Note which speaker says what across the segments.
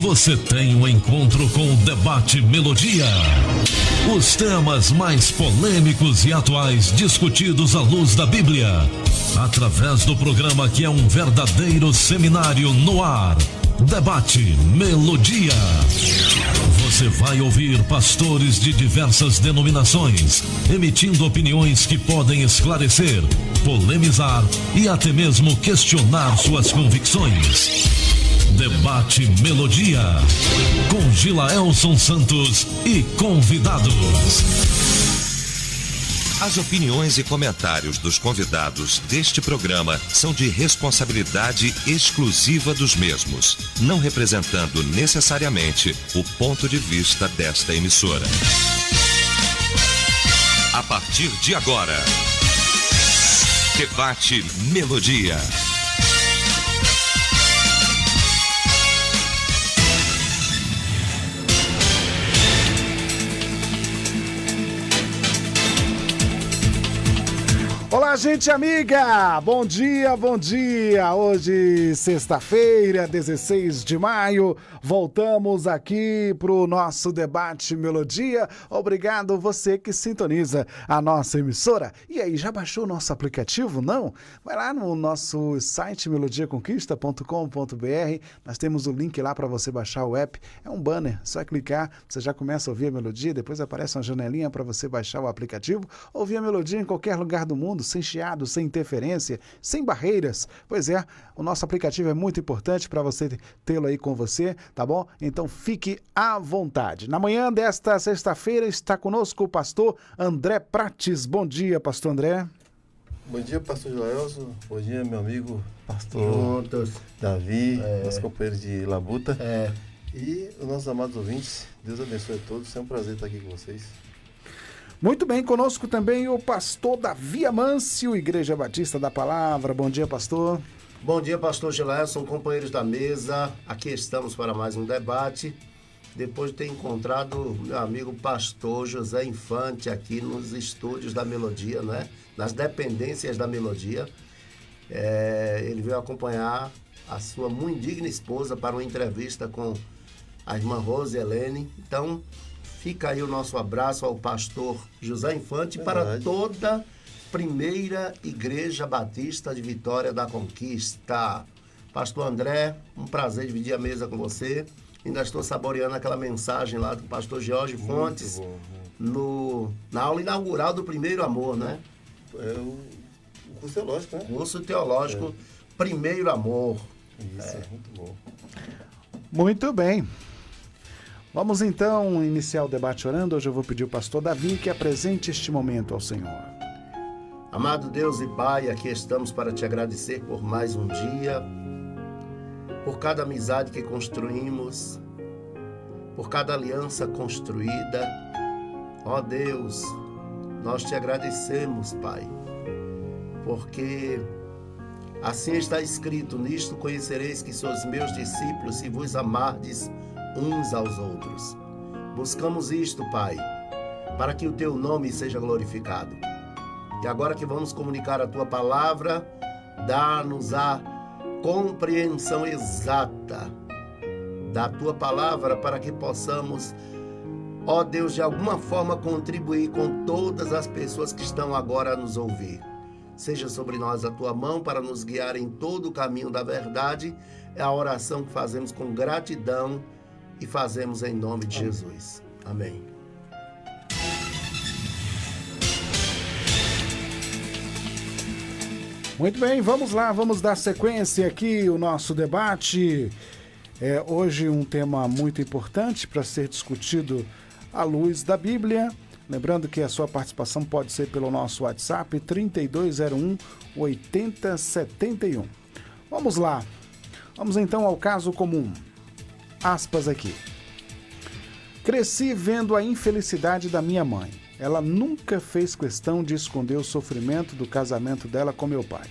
Speaker 1: Você tem um encontro com o Debate Melodia. Os temas mais polêmicos e atuais discutidos à luz da Bíblia. Através do programa que é um verdadeiro seminário no ar. Debate Melodia. Você vai ouvir pastores de diversas denominações, emitindo opiniões que podem esclarecer, polemizar e até mesmo questionar suas convicções. Debate Melodia, com Gilaelson Santos e convidados.
Speaker 2: As opiniões e comentários dos convidados deste programa são de responsabilidade exclusiva dos mesmos, não representando necessariamente o ponto de vista desta emissora. A partir de agora, Debate Melodia.
Speaker 3: Olá, gente amiga! Bom dia, bom dia! Hoje, sexta-feira, 16 de maio, voltamos aqui para o nosso Debate Melodia. Obrigado você que sintoniza a nossa emissora. E aí, já baixou o nosso aplicativo? Não? Vai lá no nosso site melodiaconquista.com.br. Nós temos o link lá para você baixar o app. É um banner, só clicar, você já começa a ouvir a melodia, depois aparece uma janelinha para você baixar o aplicativo, ouvir a melodia em qualquer lugar do mundo, sem chiado, sem interferência, sem barreiras. Pois é, o nosso aplicativo é muito importante para você tê-lo aí com você, tá bom? Então fique à vontade. Na manhã desta sexta-feira está conosco o pastor André Prates. Bom dia, pastor André.
Speaker 4: Bom dia, pastor Joelson. Bom dia, meu amigo pastor Davi, nosso companheiro de labuta. E os nossos amados ouvintes. Deus abençoe a todos. É um prazer estar aqui com vocês.
Speaker 3: Muito bem, conosco também o pastor Davi Amâncio, Igreja Batista da Palavra. Bom dia, pastor.
Speaker 5: Bom dia, pastor Gilaelson, companheiros da mesa. Aqui estamos para mais um debate. Depois de ter encontrado meu amigo pastor José Infante aqui nos estúdios da Melodia, né? Nas dependências da Melodia. Ele veio acompanhar a sua muito digna esposa para uma entrevista com a irmã Rose Helene. Então, fica aí o nosso abraço ao pastor José Infante para toda Primeira Igreja Batista de Vitória da Conquista. Pastor André, um prazer dividir a mesa com você. Ainda estou saboreando aquela mensagem lá do pastor Jorge Fontes na aula inaugural do Primeiro Amor, né?
Speaker 4: O curso teológico, né?
Speaker 5: Curso teológico Primeiro Amor.
Speaker 4: Isso, muito bom.
Speaker 3: Muito bem. Vamos então iniciar o debate orando. Hoje eu vou pedir ao pastor Davi que apresente este momento ao Senhor.
Speaker 5: Amado Deus e Pai, aqui estamos para te agradecer por mais um dia, por cada amizade que construímos, por cada aliança construída. Ó Deus, nós te agradecemos, Pai, porque assim está escrito: nisto conhecereis que sois meus discípulos, se vos amardes uns aos outros. Buscamos isto, Pai, para que o teu nome seja glorificado. E agora que vamos comunicar a tua palavra, dá-nos a compreensão exata da tua palavra para que possamos, ó Deus, de alguma forma contribuir com todas as pessoas que estão agora a nos ouvir. Seja sobre nós a tua mão para nos guiar em todo o caminho da verdade. É a oração que fazemos com gratidão e fazemos em nome de Jesus. Amém.
Speaker 3: Muito bem, vamos lá, vamos dar sequência aqui o nosso debate. Hoje um tema muito importante para ser discutido à luz da Bíblia. Lembrando que a sua participação pode ser pelo nosso WhatsApp 3201-8071. Vamos lá, vamos então ao caso comum. Aspas aqui. Cresci vendo a infelicidade da minha mãe. Ela nunca fez questão de esconder o sofrimento do casamento dela com meu pai.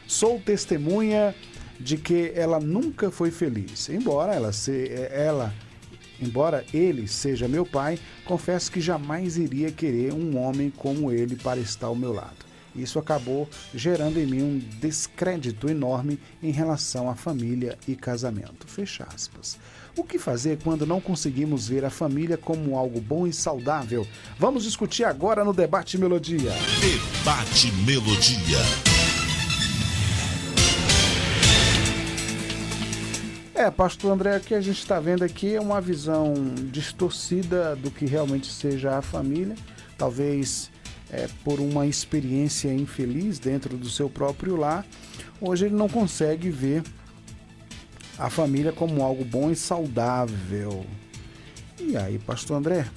Speaker 3: Sou testemunha de que ela nunca foi feliz. Embora ele seja meu pai, confesso que jamais iria querer um homem como ele para estar ao meu lado. Isso acabou gerando em mim um descrédito enorme em relação à família e casamento. Fecha aspas. O que fazer quando não conseguimos ver a família como algo bom e saudável? Vamos discutir agora no Debate Melodia.
Speaker 1: Debate Melodia.
Speaker 3: Pastor André, o que a gente está vendo aqui é uma visão distorcida do que realmente seja a família, talvez por uma experiência infeliz dentro do seu próprio lar. Hoje ele não consegue ver a família como algo bom e saudável. E aí, pastor André?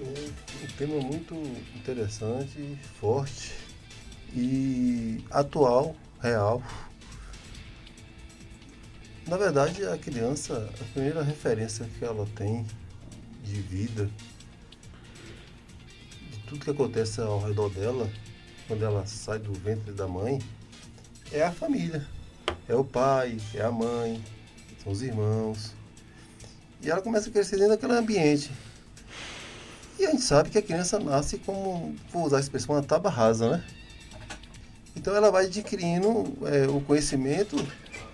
Speaker 4: Um tema muito interessante, forte e atual, real. Na verdade, a criança, a primeira referência que ela tem de vida, de tudo que acontece ao redor dela, quando ela sai do ventre da mãe, é a família. É o pai, é a mãe, são os irmãos. E ela começa a crescer dentro daquele ambiente. E a gente sabe que a criança nasce como, vou usar a expressão, uma tábua rasa, né? Então ela vai adquirindo o conhecimento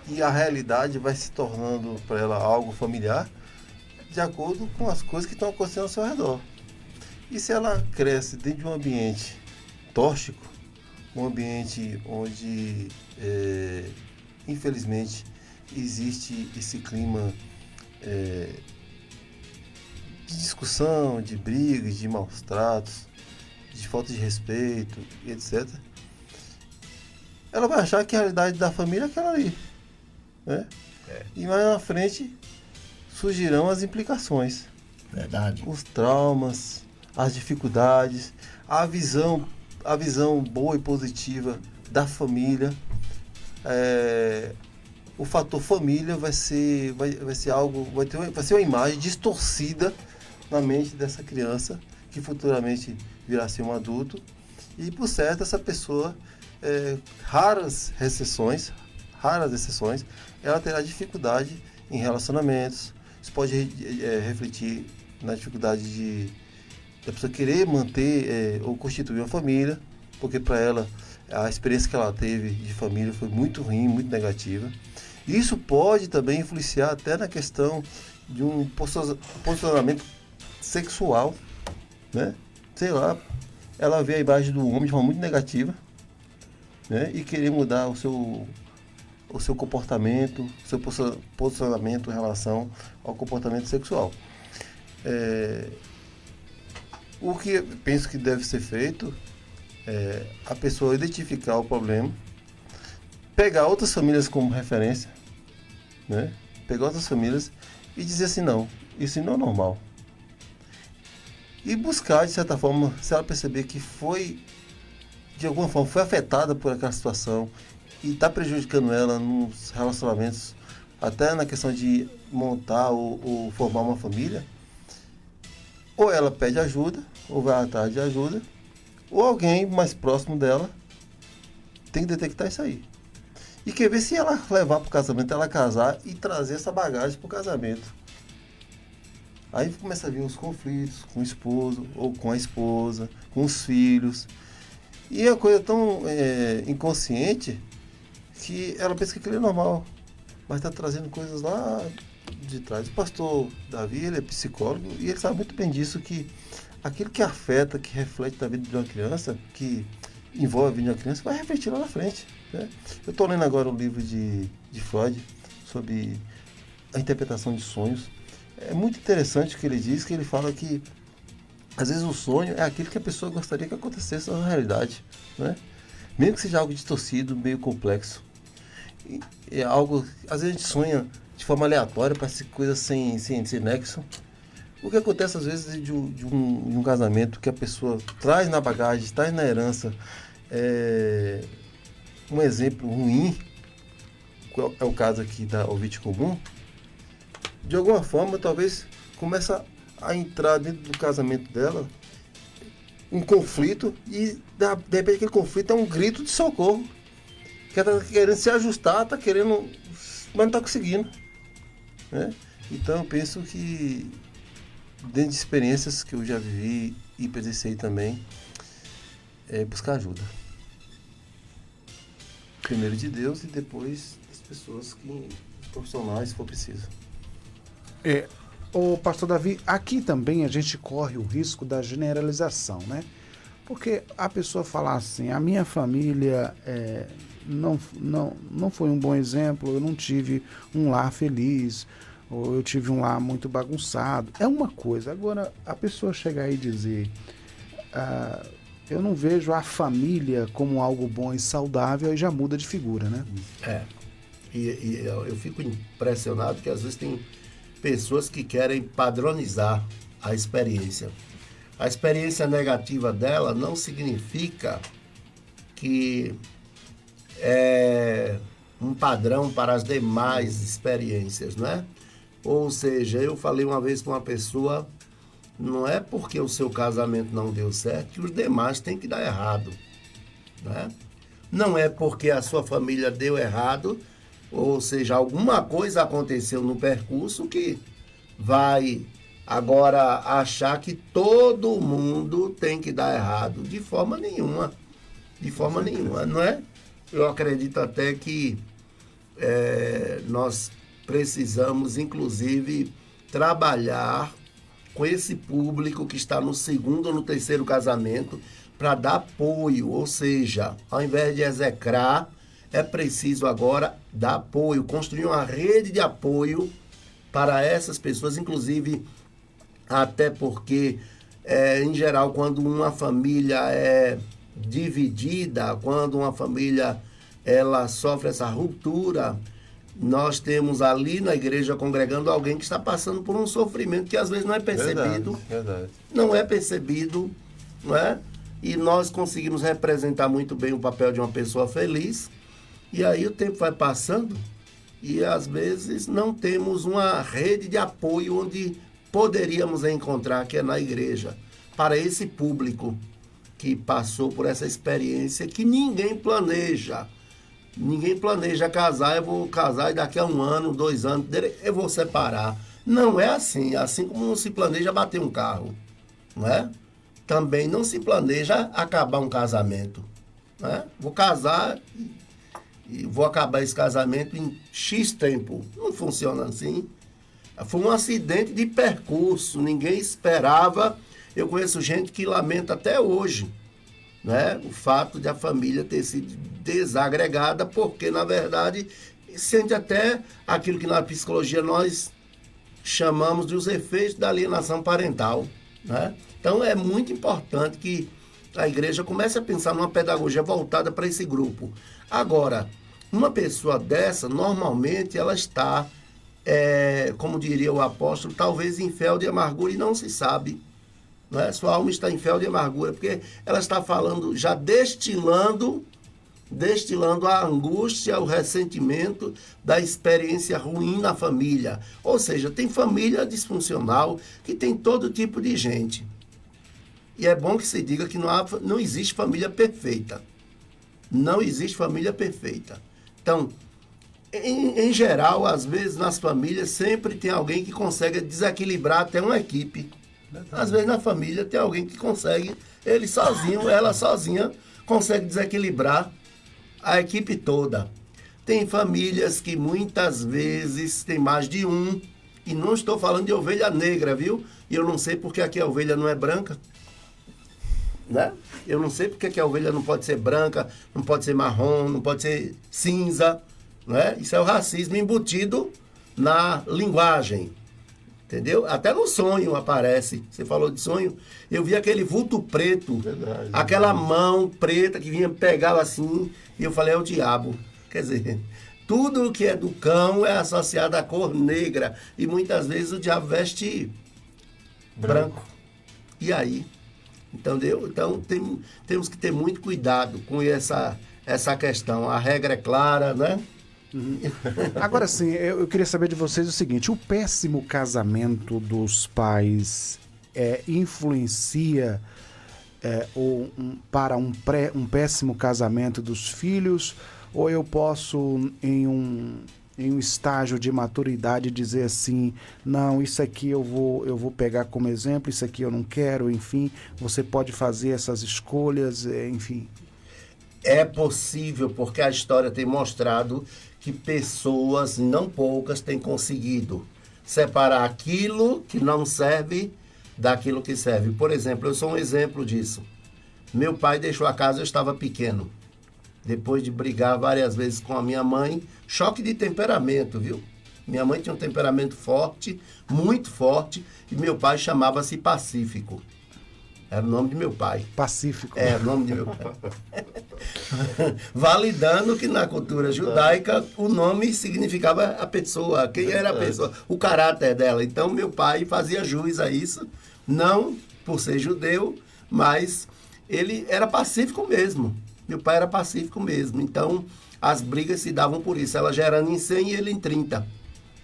Speaker 4: e a realidade vai se tornando para ela algo familiar de acordo com as coisas que estão acontecendo ao seu redor. E se ela cresce dentro de um ambiente tóxico, um ambiente onde, infelizmente, existe esse clima de discussão, de brigas, de maus tratos, de falta de respeito, etc., ela vai achar que a realidade da família é aquela ali. Né? E mais na frente surgirão as implicações.
Speaker 5: Verdade.
Speaker 4: Os traumas, as dificuldades, a visão boa e positiva da família. O fator família vai ser algo, vai ser uma imagem distorcida na mente dessa criança que futuramente virá a ser um adulto. E por certo essa pessoa, raras exceções, ela terá dificuldade em relacionamentos. Isso pode refletir na dificuldade da pessoa querer manter ou constituir uma família, porque para ela a experiência que ela teve de família foi muito ruim, muito negativa. Isso pode também influenciar até na questão de um posicionamento sexual, né? Sei lá, ela vê a imagem do homem de forma muito negativa, né? E querer mudar o seu comportamento, o seu posicionamento em relação ao comportamento sexual. O que eu penso que deve ser feito é a pessoa identificar o problema, pegar outras famílias como referência, né? Pegar outras famílias e dizer assim, não, isso não é normal. E buscar, de certa forma, se ela perceber que de alguma forma, foi afetada por aquela situação e está prejudicando ela nos relacionamentos, até na questão de montar ou formar uma família, ou ela pede ajuda, ou vai atrás de ajuda, ou alguém mais próximo dela tem que detectar isso aí. E quer ver se ela levar para o casamento, ela casar e trazer essa bagagem para o casamento. Aí começa a vir os conflitos com o esposo, ou com a esposa, com os filhos. E é uma coisa tão inconsciente que ela pensa que aquilo é normal, mas está trazendo coisas lá de trás. O pastor Davi, ele é psicólogo e ele sabe muito bem disso, que aquilo que afeta, que reflete na vida de uma criança, que envolve a vida de uma criança, vai refletir lá na frente. Né? Eu estou lendo agora o livro de Freud sobre a interpretação de sonhos. É muito interessante o que ele diz, que ele fala que às vezes o sonho é aquilo que a pessoa gostaria que acontecesse na realidade, né? Mesmo que seja algo distorcido, meio complexo. É algo, às vezes a gente sonha de forma aleatória, parece coisa sem nexo. O que acontece às vezes de um casamento que a pessoa traz na bagagem, traz na herança, um exemplo ruim, é o caso aqui da ouvinte comum, de alguma forma talvez começa a entrar dentro do casamento dela um conflito e de repente aquele conflito é um grito de socorro, que ela está querendo se ajustar, está querendo, mas não está conseguindo, né? Então eu penso que dentro de experiências que eu já vivi e presenciei também, é buscar ajuda. Primeiro de Deus e depois das pessoas, os profissionais, se for preciso.
Speaker 3: Ô, pastor Davi, aqui também a gente corre o risco da generalização, né? Porque a pessoa falar assim, a minha família não foi um bom exemplo, eu não tive um lar feliz, ou eu tive um lar muito bagunçado. É uma coisa. Agora, a pessoa chegar e dizer, eu não vejo a família como algo bom e saudável, aí já muda de figura, né?
Speaker 5: E eu fico impressionado que às vezes tem pessoas que querem padronizar a experiência. A experiência negativa dela não significa que é um padrão para as demais experiências, né? Ou seja, eu falei uma vez para uma pessoa, não é porque o seu casamento não deu certo que os demais têm que dar errado, né? Não é porque a sua família deu errado, ou seja, alguma coisa aconteceu no percurso que vai agora achar que todo mundo tem que dar errado. De forma nenhuma. De forma nenhuma, não é? Eu acredito até que nós precisamos, inclusive, trabalhar com esse público que está no segundo ou no terceiro casamento para dar apoio. Ou seja, ao invés de execrar, é preciso agora dar apoio, construir uma rede de apoio para essas pessoas, inclusive, até porque, em geral, quando uma família é dividida, quando uma família ela sofre essa ruptura, nós temos ali na igreja congregando alguém que está passando por um sofrimento que às vezes não é percebido.
Speaker 4: Verdade.
Speaker 5: Não é percebido, não é? E nós conseguimos representar muito bem o papel de uma pessoa feliz. E aí o tempo vai passando e às vezes não temos uma rede de apoio onde poderíamos encontrar, que é na igreja, para esse público que passou por essa experiência que ninguém planeja. Ninguém planeja casar, eu vou casar e daqui a 1 ano, 2 anos, eu vou separar. Não é assim. Assim como não se planeja bater um carro, não é? Também não se planeja acabar um casamento, não é? Vou casar e vou acabar esse casamento em X tempo. Não funciona assim. Foi um acidente de percurso, ninguém esperava. Eu conheço gente que lamenta até hoje, né, o fato de a família ter sido desagregada, porque, na verdade, sente até aquilo que na psicologia nós chamamos de os efeitos da alienação parental, né? Então, é muito importante que a igreja comece a pensar numa pedagogia voltada para esse grupo. Agora, uma pessoa dessa, normalmente, ela está, como diria o apóstolo, talvez em fel de amargura e não se sabe. Né? Sua alma está em fel de amargura, porque ela está falando, já destilando a angústia, o ressentimento da experiência ruim na família. Ou seja, tem família disfuncional que tem todo tipo de gente. E é bom que se diga que não existe família perfeita. Não existe família perfeita. Então, em geral, às vezes nas famílias sempre tem alguém que consegue desequilibrar até uma equipe. Às vezes na família tem alguém que consegue, ele sozinho, ela sozinha, consegue desequilibrar a equipe toda. Tem famílias que muitas vezes tem mais de um, e não estou falando de ovelha negra, viu? E eu não sei porque aqui a ovelha não é branca, né? Eu não sei porque que a ovelha não pode ser branca, não pode ser marrom, não pode ser cinza, né? Isso é o racismo embutido na linguagem. Entendeu? Até no sonho aparece. Você falou de sonho. Eu vi aquele vulto preto. Verdade, aquela mão preta que vinha, pegava assim. E eu falei, é o diabo. Quer dizer, tudo que é do cão é associado à cor negra. E muitas vezes o diabo veste branco. E aí? Entendeu? Então temos que ter muito cuidado com essa questão. A regra é clara, né?
Speaker 3: Uhum. Agora sim, eu queria saber de vocês o seguinte: o péssimo casamento dos pais influencia para um péssimo casamento dos filhos, ou eu posso em um estágio de maturidade dizer assim, não, isso aqui eu vou pegar como exemplo, isso aqui eu não quero, enfim, você pode fazer essas escolhas, enfim.
Speaker 5: É possível, porque a história tem mostrado que pessoas, não poucas, têm conseguido separar aquilo que não serve daquilo que serve. Por exemplo, eu sou um exemplo disso. Meu pai deixou a casa, eu estava pequeno. Depois de brigar várias vezes com a minha mãe, choque de temperamento, viu? Minha mãe tinha um temperamento forte, muito forte, e meu pai chamava-se Pacífico. Era o nome de meu pai.
Speaker 3: Pacífico.
Speaker 5: É, o nome de meu pai. Validando que na cultura judaica o nome significava a pessoa, quem era a pessoa, o caráter dela. Então meu pai fazia jus a isso, não por ser judeu, mas ele era pacífico mesmo. Meu pai era pacífico mesmo. Então as brigas se davam por isso, ela gerando em 100 e ele em 30.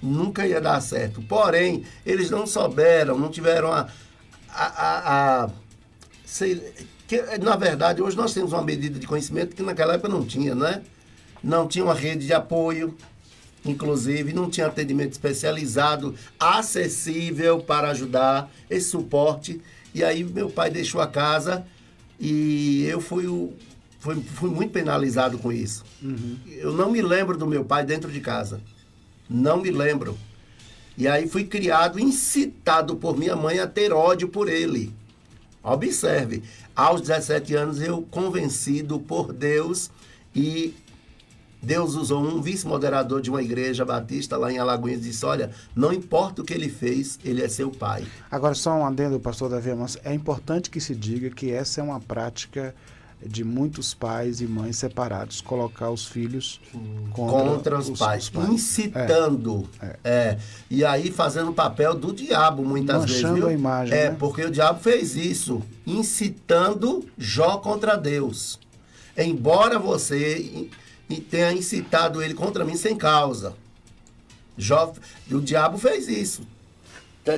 Speaker 5: Nunca ia dar certo. Porém, eles não souberam, não tiveram na verdade, hoje nós temos uma medida de conhecimento que naquela época não tinha, né? Não tinha uma rede de apoio, inclusive, não tinha atendimento especializado, acessível para ajudar, esse suporte. E aí meu pai deixou a casa e eu fui muito penalizado com isso. Uhum. Eu não me lembro do meu pai dentro de casa. Não me lembro. E aí fui criado, incitado por minha mãe a ter ódio por ele. Observe, aos 17 anos eu convencido por Deus, e Deus usou um vice-moderador de uma igreja batista lá em Alagoinhas e disse, olha, não importa o que ele fez, ele é seu pai.
Speaker 3: Agora, só um adendo, pastor Davi Amâncio, é importante que se diga que essa é uma prática de muitos pais e mães separados, colocar os filhos
Speaker 5: contra os pais, incitando, e aí fazendo o papel do diabo muitas vezes, viu?
Speaker 3: A imagem, né?
Speaker 5: Porque o diabo fez isso, incitando Jó contra Deus. Embora você tenha incitado ele contra mim sem causa. O diabo fez isso.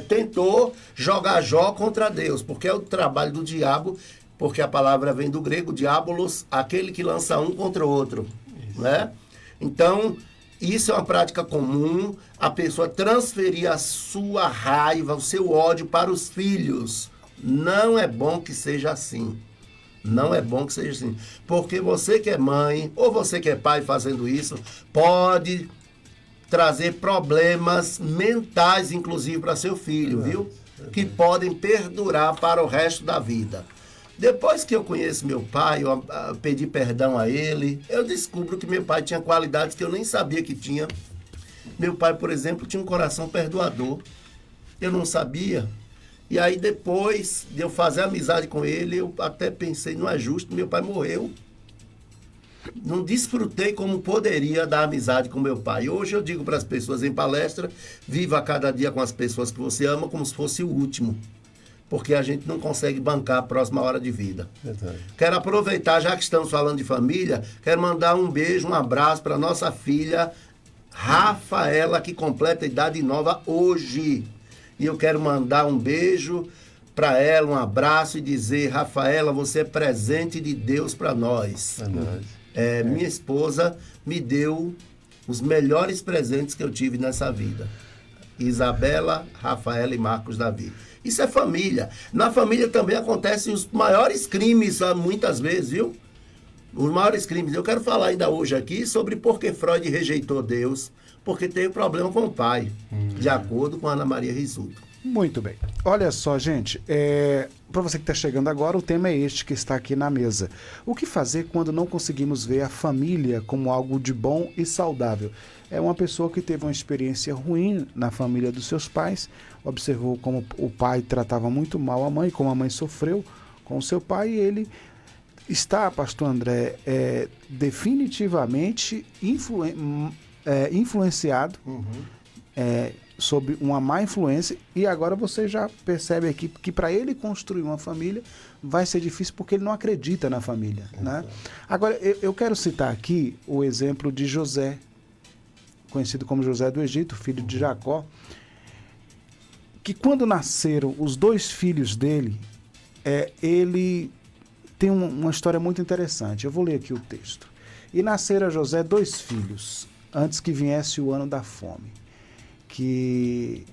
Speaker 5: Tentou jogar Jó contra Deus, porque é o trabalho do diabo. Porque a palavra vem do grego, diabolos, aquele que lança um contra o outro, né? Então, isso é uma prática comum, a pessoa transferir a sua raiva, o seu ódio para os filhos. Não é bom que seja assim. Não é bom que seja assim. Porque você que é mãe, ou você que é pai fazendo isso, pode trazer problemas mentais, inclusive, para seu filho, viu? Que podem perdurar para o resto da vida. Depois que eu conheço meu pai, eu pedi perdão a ele, eu descubro que meu pai tinha qualidades que eu nem sabia que tinha. Meu pai, por exemplo, tinha um coração perdoador. Eu não sabia. E aí, depois de eu fazer amizade com ele, eu até pensei, não é justo, meu pai morreu. Não desfrutei como poderia da amizade com meu pai. Hoje eu digo para as pessoas em palestra, viva cada dia com as pessoas que você ama como se fosse o último. Porque a gente não consegue bancar a próxima hora de vida. Verdade. Quero aproveitar, já que estamos falando de família, quero mandar um beijo, um abraço para nossa filha Rafaela, que completa a idade nova hoje. E eu quero mandar um beijo para ela, um abraço e dizer, Rafaela, você é presente de Deus para nós. Minha esposa me deu os melhores presentes que eu tive nessa vida. Isabela, Rafaela e Marcos Davi. Isso é família. Na família também acontecem os maiores crimes, muitas vezes, viu? Os maiores crimes. Eu quero falar ainda hoje aqui sobre por que Freud rejeitou Deus, porque teve problema com o pai, de acordo com Ana Maria Risuto.
Speaker 3: Muito bem. Olha só, gente, para você que está chegando agora, o tema é este que está aqui na mesa. O que fazer quando não conseguimos ver a família como algo de bom e saudável? É uma pessoa que teve uma experiência ruim na família dos seus pais, observou como o pai tratava muito mal a mãe, como a mãe sofreu com o seu pai, e ele está, pastor André, definitivamente influenciado, sob uma má influência, e agora você já percebe aqui que para ele construir uma família vai ser difícil porque ele não acredita na família, né? Agora, eu quero citar aqui o exemplo de José, conhecido como José do Egito, filho de Jacó, que quando nasceram os dois filhos dele, ele tem uma história muito interessante. Eu vou ler aqui o texto. E nasceram a José 2 filhos, antes que viesse o ano da fome, que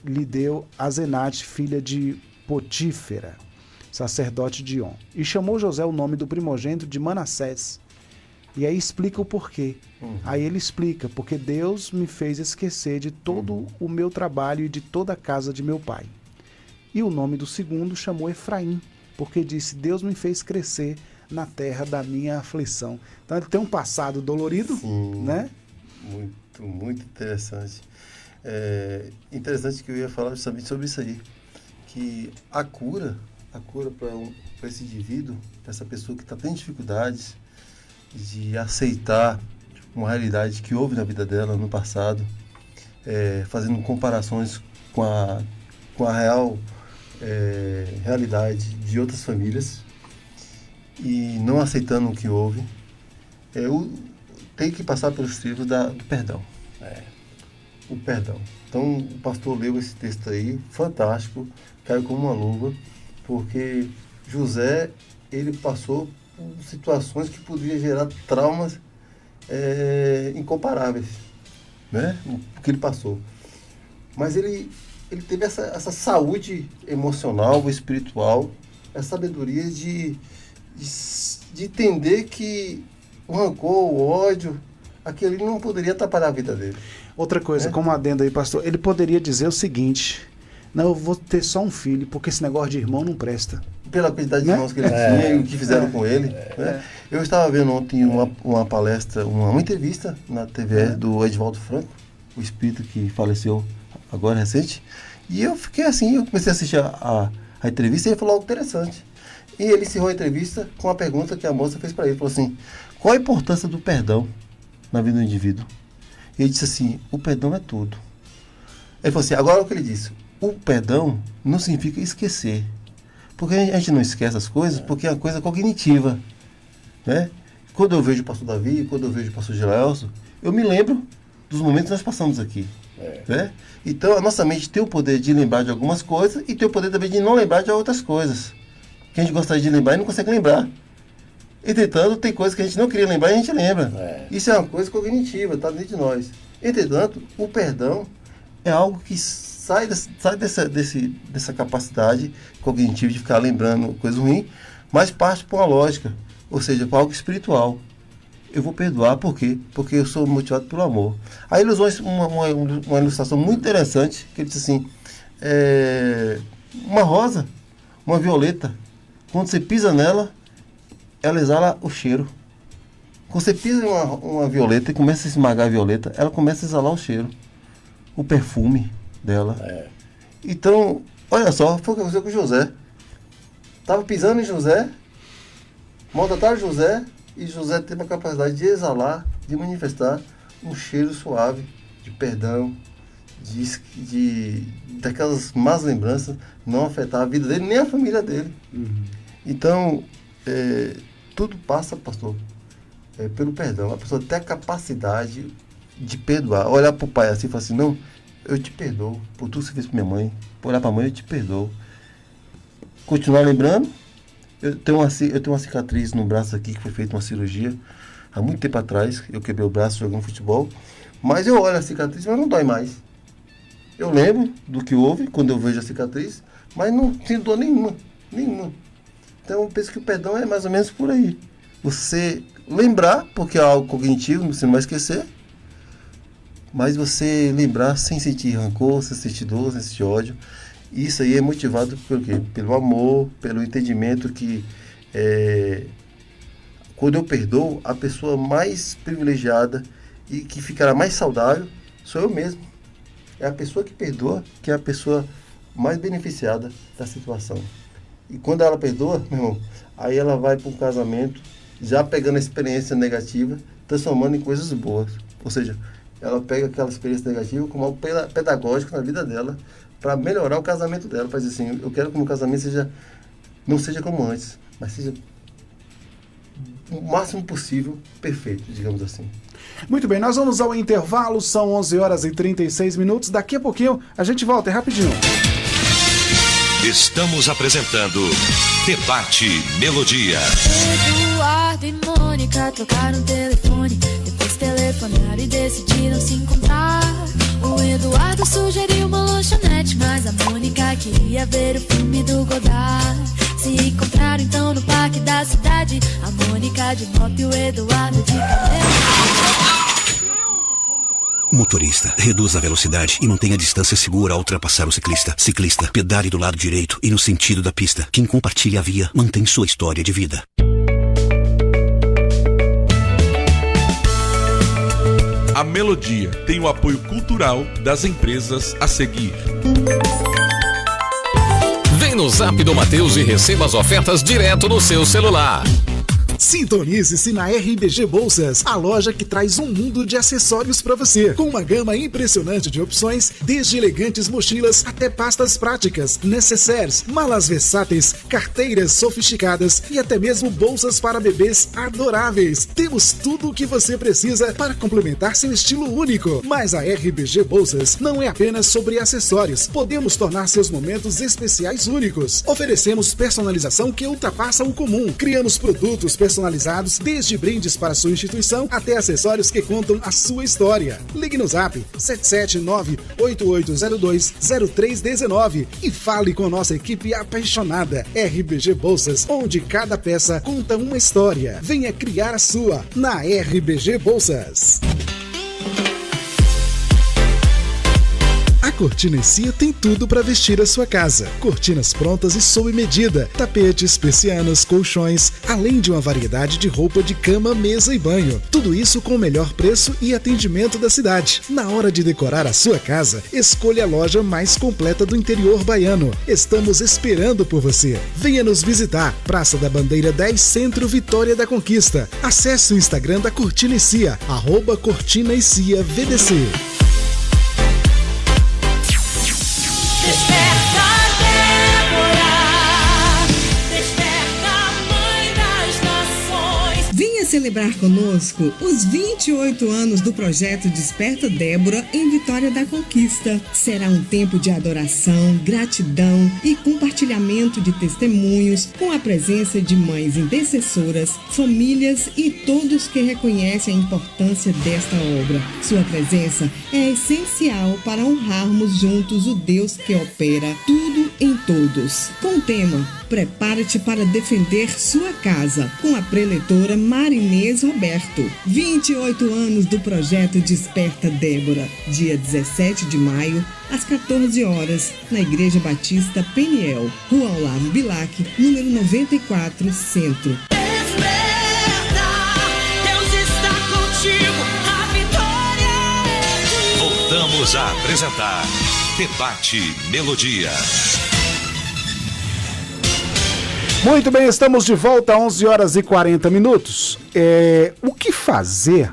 Speaker 3: lhe deu Azenate, filha de Potífera, sacerdote de On. E chamou José o nome do primogênito de Manassés, E aí explica o porquê. Aí ele explica, porque Deus me fez esquecer de todo o meu trabalho e de toda a casa de meu pai. E o nome do segundo chamou Efraim, porque disse, Deus me fez crescer na terra da minha aflição. Então ele tem um passado dolorido, né?
Speaker 4: Muito, muito interessante. Interessante que eu ia falar justamente sobre isso aí, que a cura para esse indivíduo, para essa pessoa que está tendo dificuldades de aceitar uma realidade que houve na vida dela no passado, fazendo comparações com a real realidade de outras famílias e não aceitando o que houve, tem que passar pelos trilhos do perdão. O perdão. Então o pastor leu esse texto aí, fantástico, caiu como uma luva, porque José, ele passou por situações que poderiam gerar traumas incomparáveis, né? O que ele passou. Mas ele teve essa saúde emocional, espiritual, essa sabedoria de entender que o rancor, o ódio, aquilo não poderia atrapalhar a vida dele.
Speaker 3: Outra coisa, como adendo aí, pastor, ele poderia dizer o seguinte, não, eu vou ter só um filho, porque esse negócio de irmão não presta.
Speaker 4: Pela quantidade de irmãos que ele tinha e o que fizeram com ele. Né? Eu estava vendo ontem uma palestra, uma entrevista na TV do Edivaldo Franco, o espírito que faleceu agora recente, e eu fiquei assim, eu comecei a assistir a entrevista e ele falou algo interessante. E ele encerrou a entrevista com a pergunta que a moça fez para ele, falou assim, qual a importância do perdão na vida do indivíduo? E ele disse assim, o perdão é tudo. Ele falou assim, agora o que ele disse, o perdão não significa esquecer, porque a gente não esquece as coisas porque é uma coisa cognitiva, né? Quando eu vejo o pastor Davi, quando eu vejo o pastor Gilaelso, eu me lembro dos momentos que nós passamos aqui, né? Então a nossa mente tem o poder de lembrar de algumas coisas e tem o poder também de não lembrar de outras coisas que a gente gostaria de lembrar e não consegue lembrar. Entretanto, tem coisas que a gente não queria lembrar e a gente lembra. Isso é uma coisa cognitiva, está dentro de nós. Entretanto, o perdão é algo que sai dessa capacidade cognitiva de ficar lembrando coisa ruim, mas parte para uma lógica, ou seja, para algo espiritual. Eu vou perdoar, por quê? Porque eu sou motivado pelo amor. Aí ele usou uma ilustração muito interessante, que ele disse assim, uma rosa, uma violeta, quando você pisa nela, ela exala o cheiro. Quando você pisa em uma violeta e começa a esmagar a violeta, ela começa a exalar o cheiro, o perfume dela. Então, olha só, foi o que aconteceu com José. Estava pisando em José, maltrataram José, e José teve a capacidade de exalar, de manifestar um cheiro suave de perdão, daquelas más lembranças, não afetar a vida dele, nem a família dele. Então, tudo passa, pastor, pelo perdão. A pessoa tem a capacidade de perdoar. Olhar para o pai assim e falar assim, não, eu te perdoo por tudo que você fez para minha mãe. Por olhar para a mãe, eu te perdoo. Continuar lembrando. Eu tenho uma cicatriz no braço aqui, que foi feita uma cirurgia há muito tempo atrás. Eu quebrei o braço jogando futebol. Mas eu olho a cicatriz, mas não dói mais. Eu lembro do que houve quando eu vejo a cicatriz, mas não sinto dor nenhuma. Então eu penso que o perdão é mais ou menos por aí. Você lembrar, porque é algo cognitivo, você não vai esquecer, mas você lembrar sem sentir rancor, sem sentir dor, sem sentir ódio. Isso aí é motivado pelo quê? Pelo amor, pelo entendimento que quando eu perdoo, a pessoa mais privilegiada e que ficará mais saudável sou eu mesmo. É a pessoa que perdoa que é a pessoa mais beneficiada da situação. E quando ela perdoa, meu irmão, aí ela vai para um casamento já pegando a experiência negativa, transformando em coisas boas. Ou seja, ela pega aquela experiência negativa como algo pedagógico na vida dela, para melhorar o casamento dela, para dizer assim, eu quero que o meu casamento não seja como antes, mas seja o máximo possível perfeito, digamos assim.
Speaker 3: Muito bem, nós vamos ao intervalo, são 11h36, daqui a pouquinho a gente volta, é rapidinho.
Speaker 2: Estamos apresentando Debate Melodia.
Speaker 6: Eduardo e Mônica trocaram telefone, depois telefonaram e decidiram se encontrar. O Eduardo sugeriu uma lanchonete, mas a Mônica queria ver o filme do Godard. se encontraram então no parque da cidade. A Mônica de moto e o Eduardo de cabelo.
Speaker 7: Motorista, reduza a velocidade e mantenha a distância segura ao ultrapassar o ciclista. Ciclista, pedale do lado direito e no sentido da pista. Quem compartilha a via, mantém sua história de vida.
Speaker 8: A Melodia tem o apoio cultural das empresas a seguir.
Speaker 9: Vem no Zap do Mateus e receba as ofertas direto no seu celular.
Speaker 10: Sintonize-se na RBG Bolsas, a loja que traz um mundo de acessórios para você, com uma gama impressionante de opções, desde elegantes mochilas até pastas práticas, necessaires, malas versáteis, carteiras sofisticadas e até mesmo bolsas para bebês adoráveis. Temos tudo o que você precisa para complementar seu estilo único. Mas a RBG Bolsas não é apenas sobre acessórios, podemos tornar seus momentos especiais únicos. Oferecemos personalização que ultrapassa o comum, criamos produtos personalizados, desde brindes para sua instituição até acessórios que contam a sua história. Ligue no Zap 779-8802-0319 e fale com nossa equipe apaixonada. RBG Bolsas, onde cada peça conta uma história. Venha criar a sua na RBG Bolsas. A Cortina Cia tem tudo para vestir a sua casa. Cortinas prontas e sob medida, tapetes, persianas, colchões, além de uma variedade de roupa de cama, mesa e banho. Tudo isso com o melhor preço e atendimento da cidade. Na hora de decorar a sua casa, escolha a loja mais completa do interior baiano. Estamos esperando por você. Venha nos visitar. Praça da Bandeira 10, Centro, Vitória da Conquista. Acesse o Instagram da Cortina Cia, @Cortina Cia VDC.
Speaker 6: Desperta, Débora, desperta, Mãe das Nações.
Speaker 11: Venha celebrar conosco os 28 anos do projeto Desperta Débora em Vitória da Conquista. Será um tempo de adoração, gratidão e compartilhamento de testemunhos com a presença de mães intercessoras, famílias e todos que reconhecem a importância desta obra. Sua presença é essencial para honrarmos juntos o Deus que opera tudo em todos. Com o tema Prepare-te para defender sua casa, com a preletora Marinês Roberto. 28 anos do projeto Desperta Débora, dia 17 de maio, às 14 horas, na Igreja Batista Peniel, Rua Olavo Bilac, número 94, Centro.
Speaker 6: Desperta, Deus está contigo, a vitória é tua.
Speaker 2: Voltamos a apresentar Debate Melodia.
Speaker 3: Muito bem, estamos de volta, 11 horas e 40 minutos. O que fazer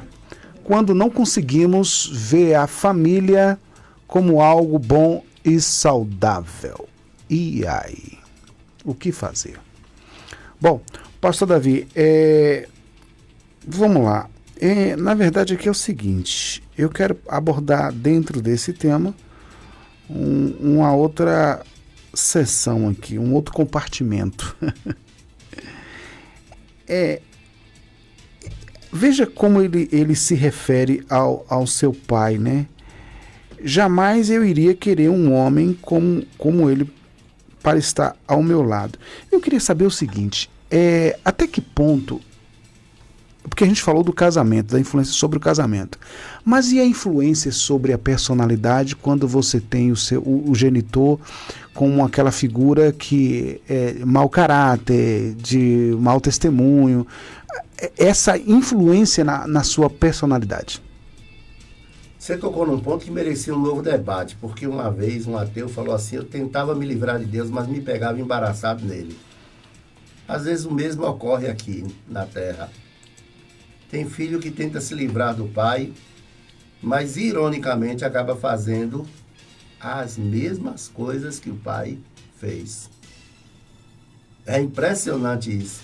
Speaker 3: quando não conseguimos ver a família como algo bom e saudável? E aí? O que fazer? Bom, pastor Davi, vamos lá. Na verdade, aqui é o seguinte, eu quero abordar dentro desse tema uma outra seção aqui, um outro compartimento. Veja como ele se refere ao seu pai, né? Jamais eu iria querer um homem como ele para estar ao meu lado. Eu queria saber o seguinte, até que ponto, porque a gente falou do casamento, da influência sobre o casamento, mas e a influência sobre a personalidade quando você tem o genitor como aquela figura que é mau caráter, de mau testemunho, essa influência na sua personalidade?
Speaker 5: Você tocou num ponto que merecia um novo debate, porque uma vez um ateu falou assim, eu tentava me livrar de Deus, mas me pegava embaraçado nele. Às vezes o mesmo ocorre aqui na Terra. Tem filho que tenta se livrar do pai, mas ironicamente acaba fazendo as mesmas coisas que o pai fez. É impressionante isso.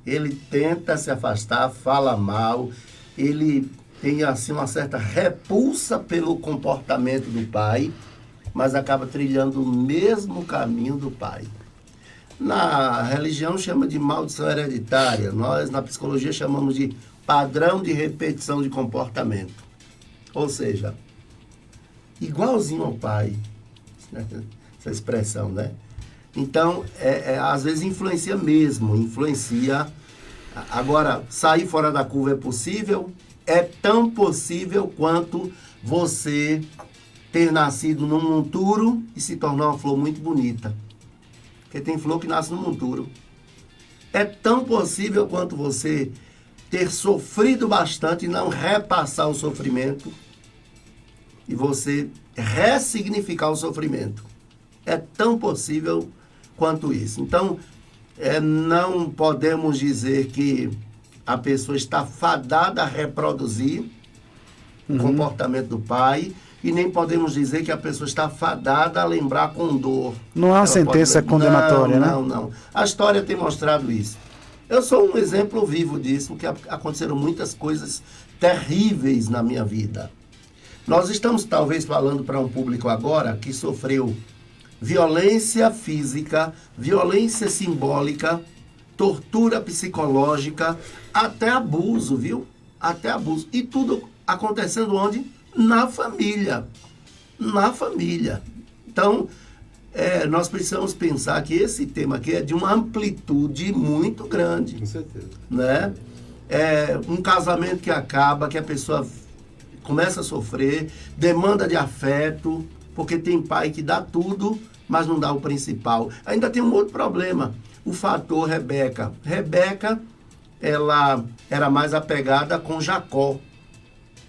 Speaker 5: Ele tenta se afastar, fala mal, ele tem assim uma certa repulsa pelo comportamento do pai, mas acaba trilhando o mesmo caminho do pai. Na religião chama de maldição hereditária, nós na psicologia chamamos de padrão de repetição de comportamento. Ou seja, igualzinho ao pai, essa expressão, né? Então, às vezes influencia mesmo, influencia. Agora, sair fora da curva é possível? É tão possível quanto você ter nascido num monturo e se tornar uma flor muito bonita. Porque tem flor que nasce no monturo. É tão possível quanto você ter sofrido bastante e não repassar o sofrimento e você ressignificar o sofrimento. É tão possível quanto isso. Então, não podemos dizer que a pessoa está fadada a reproduzir o comportamento do pai e nem podemos dizer que a pessoa está fadada a lembrar com dor.
Speaker 3: Não é uma sentença condenatória, né?
Speaker 5: Não. A história tem mostrado isso. Eu sou um exemplo vivo disso, que aconteceram muitas coisas terríveis na minha vida. Nós estamos talvez falando para um público agora que sofreu violência física, violência simbólica, tortura psicológica, até abuso, viu? Até abuso. E tudo acontecendo onde? Na família. Na família. Então, nós precisamos pensar que esse tema aqui é de uma amplitude muito grande.
Speaker 4: Com certeza.
Speaker 5: Né? Um casamento que acaba, que a pessoa começa a sofrer, demanda de afeto, porque tem pai que dá tudo, mas não dá o principal. Ainda tem um outro problema, o fator Rebeca. Rebeca, ela era mais apegada com Jacó.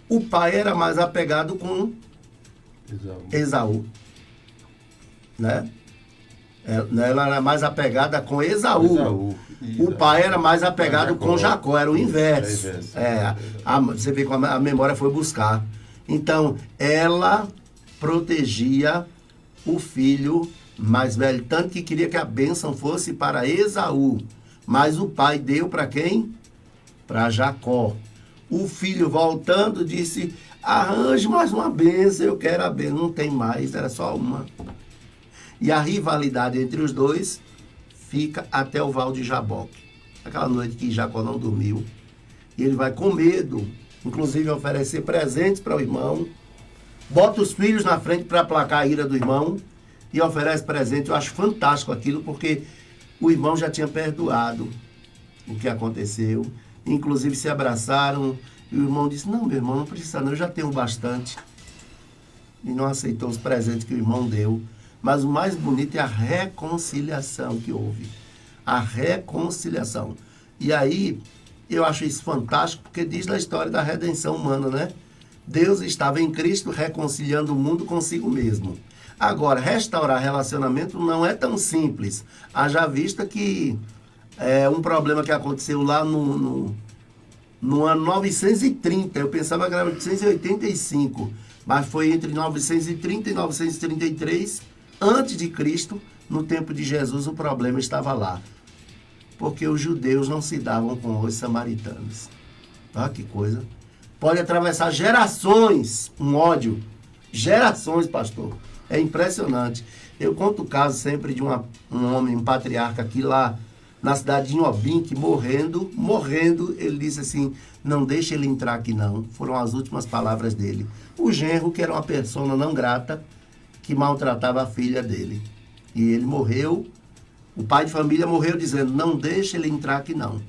Speaker 5: O pai era mais apegado com Esaú. Né? Ela era mais apegada com Esaú. O pai era mais apegado com Jacó, era o inverso. Você vê como a memória foi buscar. Então, ela protegia o filho mais velho, tanto que queria que a bênção fosse para Esaú. Mas o pai deu para quem? Para Jacó. O filho, voltando, disse: arranje mais uma bênção, eu quero a bênção. Não tem mais, era só uma. E a rivalidade entre os dois fica até o val de Jaboque. Aquela noite que Jacó não dormiu. E ele vai com medo, inclusive oferecer presentes para o irmão. Bota os filhos na frente para aplacar a ira do irmão e oferece presente. Eu acho fantástico aquilo, porque o irmão já tinha perdoado o que aconteceu. Inclusive se abraçaram e o irmão disse: não, meu irmão, não precisa não, eu já tenho bastante. E não aceitou os presentes que o irmão deu. Mas o mais bonito é a reconciliação que houve. A reconciliação. E aí, eu acho isso fantástico, porque diz na história da redenção humana, né? Deus estava em Cristo reconciliando o mundo consigo mesmo. Agora, restaurar relacionamento não é tão simples. Haja vista que um problema que aconteceu lá no ano 930, eu pensava que era 885, mas foi entre 930 e 933, antes de Cristo, no tempo de Jesus, o problema estava lá. Porque os judeus não se davam com os samaritanos. Olha que coisa. Pode atravessar gerações, um ódio. Gerações, pastor. É impressionante. Eu conto o caso sempre de um homem, um patriarca aqui lá na cidade de Inhobim, que morrendo, ele disse assim: não deixe ele entrar aqui não. Foram as últimas palavras dele. O genro, que era uma pessoa não grata, que maltratava a filha dele. E ele morreu, o pai de família morreu dizendo: não deixe ele entrar aqui não.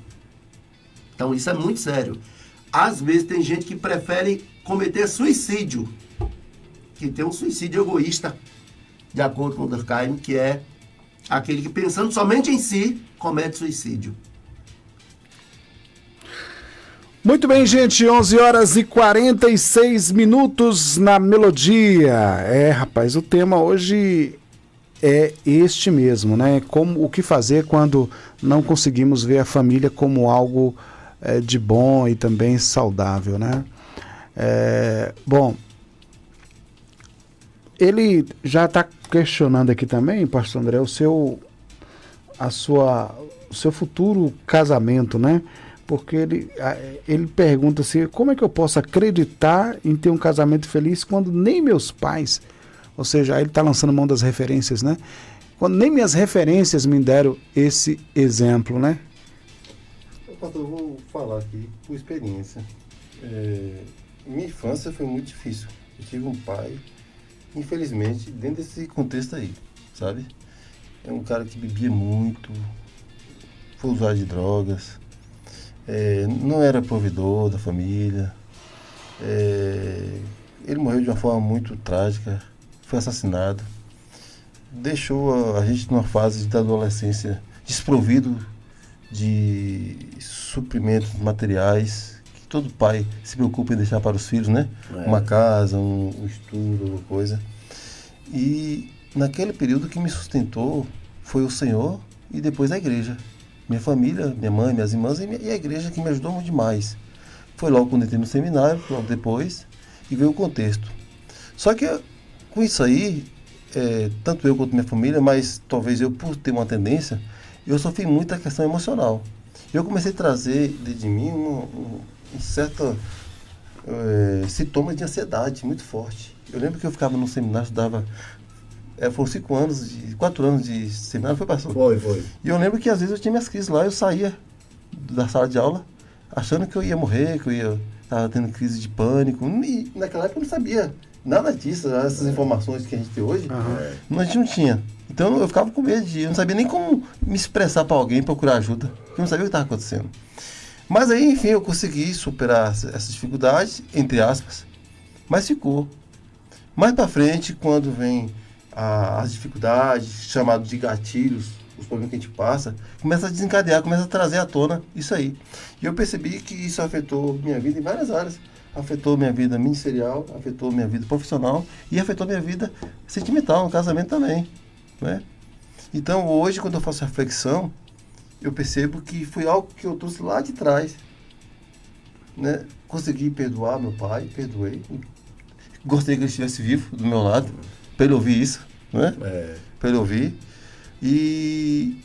Speaker 5: Então isso é muito sério. Às vezes tem gente que prefere cometer suicídio, que tem um suicídio egoísta, de acordo com Durkheim, que é aquele que, pensando somente em si, comete suicídio.
Speaker 3: Muito bem, gente, 11 horas e 46 minutos na Melodia. Rapaz, o tema hoje é este mesmo, né? O que fazer quando não conseguimos ver a família como algo de bom e também saudável, né? Bom, ele já está questionando aqui também, pastor André, o seu futuro casamento, né? Porque ele pergunta assim: como é que eu posso acreditar em ter um casamento feliz quando nem meus pais, ou seja, ele está lançando mão das referências, né? Quando nem minhas referências me deram esse exemplo, né?
Speaker 4: Pastor, eu vou falar aqui por experiência. Minha infância foi muito difícil. Eu tive um pai, infelizmente, dentro desse contexto aí, sabe? é um cara que bebia muito, foi usuário de drogas, não era provedor da família, ele morreu de uma forma muito trágica, foi assassinado, deixou a gente numa fase da adolescência desprovido de suprimentos materiais, que todo pai se preocupa em deixar para os filhos, né? Uma casa, um estudo, alguma coisa. E naquele período que me sustentou foi o Senhor e depois a igreja. Minha família, minha mãe, minhas irmãs e a igreja que me ajudou muito demais. Foi logo quando entrei no seminário, logo depois, e veio o contexto. Só que com isso aí, tanto eu quanto minha família, mas talvez eu por ter uma tendência, eu sofri muito a questão emocional. Eu comecei a trazer dentro de mim um certo sintoma de ansiedade muito forte. Eu lembro que eu ficava no seminário, estudava, foram 4 anos de seminário, foi pastor?
Speaker 5: Foi.
Speaker 4: E eu lembro que às vezes eu tinha minhas crises lá, eu saía da sala de aula achando que eu ia morrer, que eu estava tendo crise de pânico. E naquela época eu não sabia nada disso, essas informações que a gente tem hoje, a gente não tinha. Então eu ficava com medo eu não sabia nem como me expressar para alguém, procurar ajuda, porque eu não sabia o que estava acontecendo. Mas aí, enfim, eu consegui superar essas dificuldades, entre aspas, mas ficou. Mais para frente, quando vem as dificuldades, chamado de gatilhos, os problemas que a gente passa, começa a desencadear, começa a trazer à tona isso aí. E eu percebi que isso afetou minha vida em várias áreas. Afetou minha vida ministerial, afetou minha vida profissional e afetou minha vida sentimental, no casamento também, né? Então hoje, quando eu faço reflexão, eu percebo que foi algo que eu trouxe lá de trás, né? Consegui perdoar meu pai, perdoei, gostei que ele estivesse vivo do meu lado, para ele ouvir isso, né? Para ele ouvir. E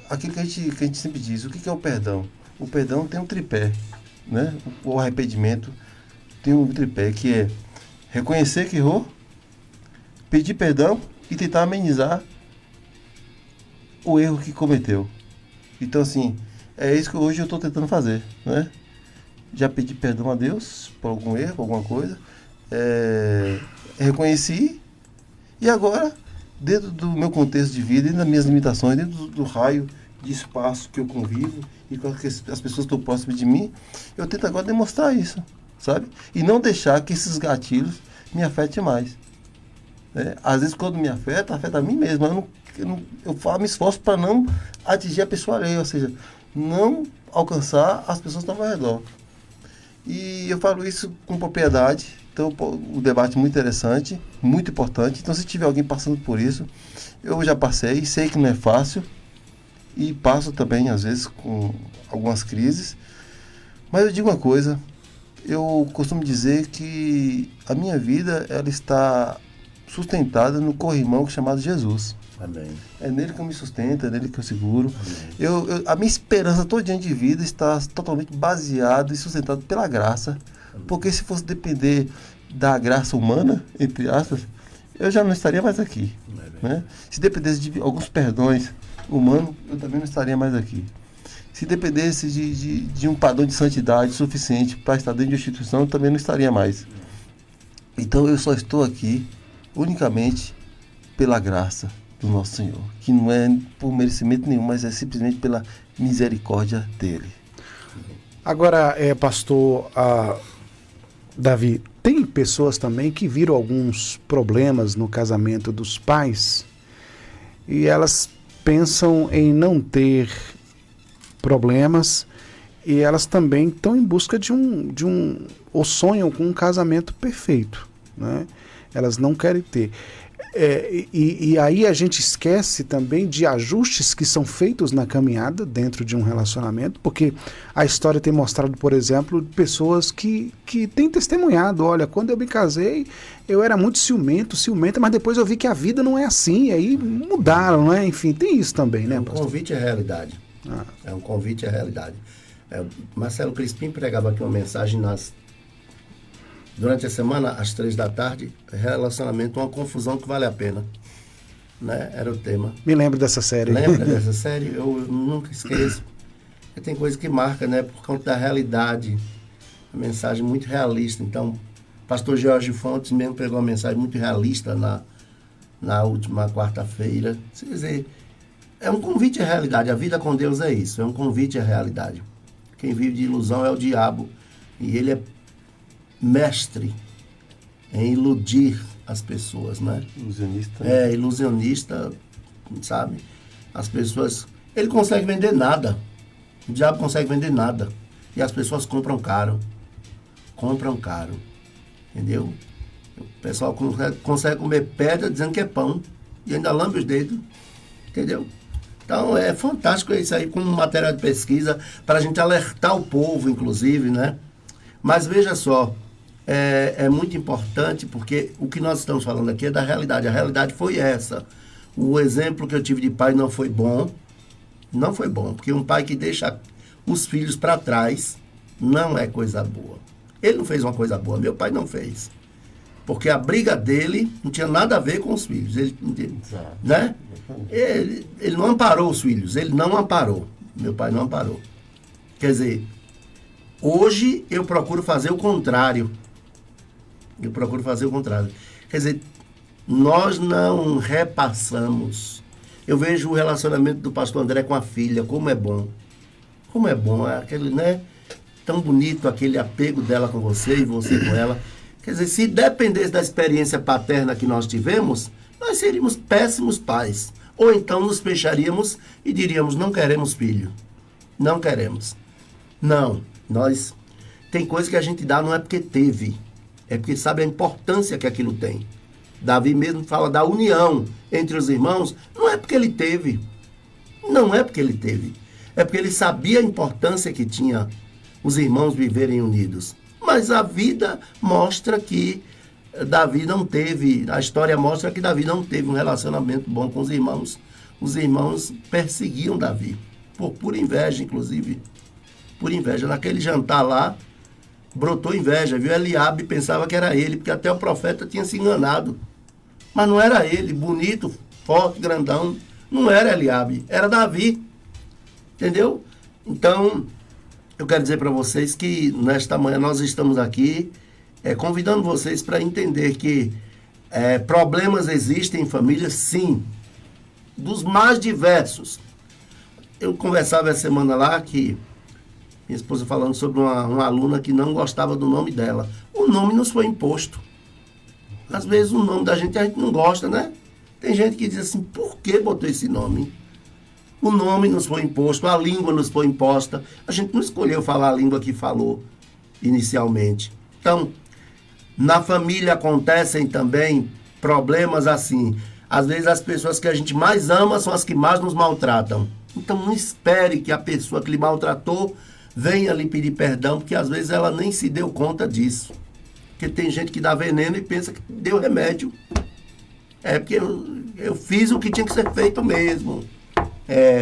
Speaker 4: aquilo que a gente sempre diz, o que é o perdão? O perdão tem um tripé, né? O arrependimento tem um tripé, que é reconhecer que errou, pedir perdão e tentar amenizar o erro que cometeu. Então, assim, é isso que hoje eu estou tentando fazer, né? Já pedi perdão a Deus por algum erro, por alguma coisa, reconheci, e agora, dentro do meu contexto de vida, dentro das minhas limitações, dentro do raio de espaço que eu convivo e com as pessoas que estão próximas de mim, eu tento agora demonstrar isso, sabe? E não deixar que esses gatilhos me afetem mais. Às vezes, quando me afeta a mim mesmo. Eu me esforço para não atingir a pessoa alheia, ou seja, não alcançar as pessoas que estão ao redor. E eu falo isso com propriedade. Então, o debate é muito interessante, muito importante. Então, se tiver alguém passando por isso, eu já passei, sei que não é fácil, e passo também, às vezes, com algumas crises. Mas eu digo uma coisa, eu costumo dizer que a minha vida, ela está sustentada no corrimão chamado Jesus.
Speaker 5: Amém.
Speaker 4: É nele que eu me sustento, é nele que eu seguro. A minha esperança todo dia de vida está totalmente baseada e sustentada pela graça. Amém. Porque se fosse depender da graça humana, entre aspas, eu já não estaria mais aqui. Né? Se dependesse de alguns perdões humanos, eu também não estaria mais aqui. Se dependesse de um padrão de santidade suficiente para estar dentro de instituição, eu também não estaria mais. Então eu só estou aqui unicamente pela graça do nosso Senhor, que não é por merecimento nenhum, mas é simplesmente pela misericórdia dele.
Speaker 3: Agora, pastor Davi, tem pessoas também que viram alguns problemas no casamento dos pais e elas pensam em não ter problemas e elas também estão em busca ou sonham com um casamento perfeito, né? Elas não querem ter. E aí a gente esquece também de ajustes que são feitos na caminhada dentro de um relacionamento, porque a história tem mostrado, por exemplo, pessoas que têm testemunhado, olha, quando eu me casei, eu era muito ciumenta, mas depois eu vi que a vida não é assim, e aí mudaram, né? Enfim, tem isso também, né, pastor?
Speaker 5: Convite à realidade. É um convite à realidade. Marcelo Crispim pregava aqui uma mensagem durante a semana, às 3h, relacionamento, uma confusão que vale a pena. Né? Era o tema.
Speaker 3: Me lembro dessa série.
Speaker 5: Lembra dessa série? Eu nunca esqueço. Porque tem coisa que marca, né? Por conta da realidade. A mensagem muito realista. Então, pastor Jorge Fontes mesmo pregou uma mensagem muito realista na última quarta-feira. Quer dizer, é um convite à realidade. A vida com Deus é isso, é um convite à realidade. Quem vive de ilusão é o diabo, e ele é mestre em iludir as pessoas, né?
Speaker 4: Ilusionista.
Speaker 5: Ilusionista, sabe? As pessoas... Ele consegue vender nada. O diabo consegue vender nada. E as pessoas compram caro. Compram caro. Entendeu? O pessoal consegue comer pedra dizendo que é pão. E ainda lambe os dedos. Entendeu? Então é fantástico isso aí, com material de pesquisa, para a gente alertar o povo, inclusive, né? Mas veja só, é muito importante, porque o que nós estamos falando aqui é da realidade. A realidade foi essa. O exemplo que eu tive de pai não foi bom. Não foi bom, porque um pai que deixa os filhos para trás não é coisa boa. Ele não fez uma coisa boa, meu pai não fez. Porque a briga dele não tinha nada a ver com os filhos. Ele, né? Ele não amparou os filhos, ele não amparou. Meu pai não amparou. Quer dizer, hoje eu procuro fazer o contrário. Quer dizer, nós não repassamos. Eu vejo o relacionamento do pastor André com a filha, como é bom. Como é bom, é aquele, né? Tão bonito aquele apego dela com você e você com ela. Quer dizer, se dependesse da experiência paterna que nós tivemos, nós seríamos péssimos pais. Ou então nos fecharíamos e diríamos, não queremos filho. Não queremos. Não, nós... Tem coisa que a gente dá não é porque teve, é porque sabe a importância que aquilo tem. Davi mesmo fala da união entre os irmãos, não é porque ele teve. Não é porque ele teve. É porque ele sabia a importância que tinha os irmãos viverem unidos. Mas a vida mostra que Davi não teve, a história mostra que Davi não teve um relacionamento bom com os irmãos. Os irmãos perseguiam Davi, por pura inveja, inclusive. Por inveja. Naquele jantar lá, brotou inveja, viu? Eliabe pensava que era ele, porque até o profeta tinha se enganado. Mas não era ele, bonito, forte, grandão. Não era Eliabe, era Davi. Entendeu? Então, eu quero dizer para vocês que nesta manhã nós estamos aqui convidando vocês para entender que problemas existem em famílias, sim, dos mais diversos. Eu conversava essa semana lá que minha esposa falando sobre uma aluna que não gostava do nome dela. O nome nos foi imposto. Às vezes o nome da gente a gente não gosta, né? Tem gente que diz assim, por que botou esse nome? O nome nos foi imposto, a língua nos foi imposta. A gente não escolheu falar a língua que falou inicialmente. Então, na família acontecem também problemas assim. Às vezes as pessoas que a gente mais ama são as que mais nos maltratam. Então não espere que a pessoa que lhe maltratou venha lhe pedir perdão, porque às vezes ela nem se deu conta disso. Porque tem gente que dá veneno e pensa que deu remédio. Porque eu fiz o que tinha que ser feito mesmo.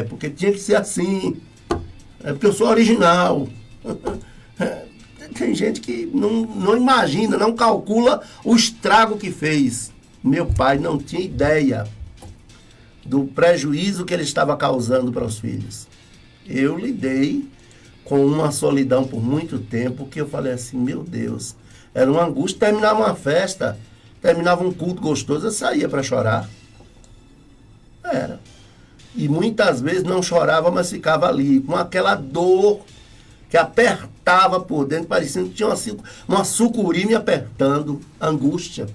Speaker 5: Porque tinha que ser assim. Porque eu sou original. Tem gente que não imagina, não calcula o estrago que fez. Meu pai não tinha ideia do prejuízo que ele estava causando para os filhos. Eu lidei com uma solidão por muito tempo, que eu falei assim, meu Deus, era uma angústia. Terminava uma festa, terminava um culto gostoso, eu saía para chorar. Era. E muitas vezes não chorava, mas ficava ali, com aquela dor que apertava por dentro, parecendo que tinha uma sucuri me apertando, angústia.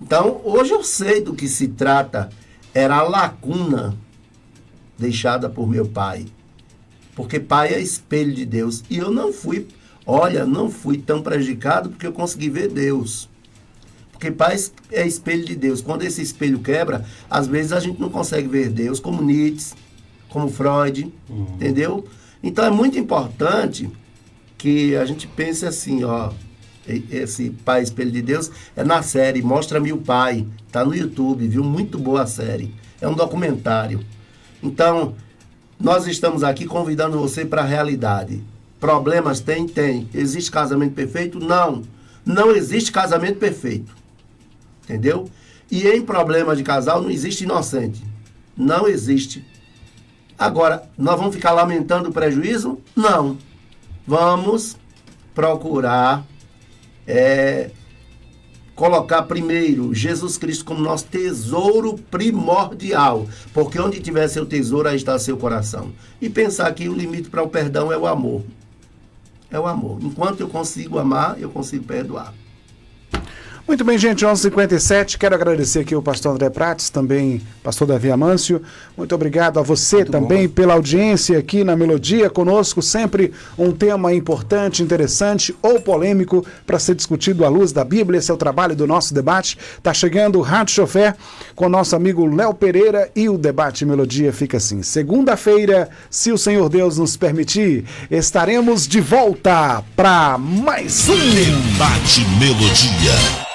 Speaker 5: Então, hoje eu sei do que se trata, era a lacuna deixada por meu pai. Porque pai é espelho de Deus. E eu não fui tão prejudicado porque eu consegui ver Deus. Porque pai é espelho de Deus. Quando esse espelho quebra, às vezes a gente não consegue ver Deus, como Nietzsche, como Freud, entendeu? Então é muito importante que a gente pense assim, ó, esse pai espelho de Deus é na série Mostra-me o Pai, tá no YouTube, viu? Muito boa a série. É um documentário. Então, nós estamos aqui convidando você para a realidade. Problemas tem? Tem. Existe casamento perfeito? Não. Não existe casamento perfeito. Entendeu? E em problema de casal não existe inocente. Não existe. Agora, nós vamos ficar lamentando o prejuízo? Não. Vamos procurar colocar primeiro Jesus Cristo como nosso tesouro primordial, porque onde tiver seu tesouro, aí está seu coração. E pensar que o limite para o perdão é o amor. É o amor. Enquanto eu consigo amar, eu consigo perdoar.
Speaker 3: Muito bem, gente, 11h57, quero agradecer aqui o pastor André Prates, também pastor Davi Amâncio. Muito obrigado a você também pela audiência aqui na Melodia conosco, sempre um tema importante, interessante ou polêmico para ser discutido à luz da Bíblia. Esse é o trabalho do nosso debate. Está chegando o Rádio Chofer com o nosso amigo Léo Pereira e o Debate Melodia fica assim. Segunda-feira, se o Senhor Deus nos permitir, estaremos de volta para mais um
Speaker 1: Debate Melodia.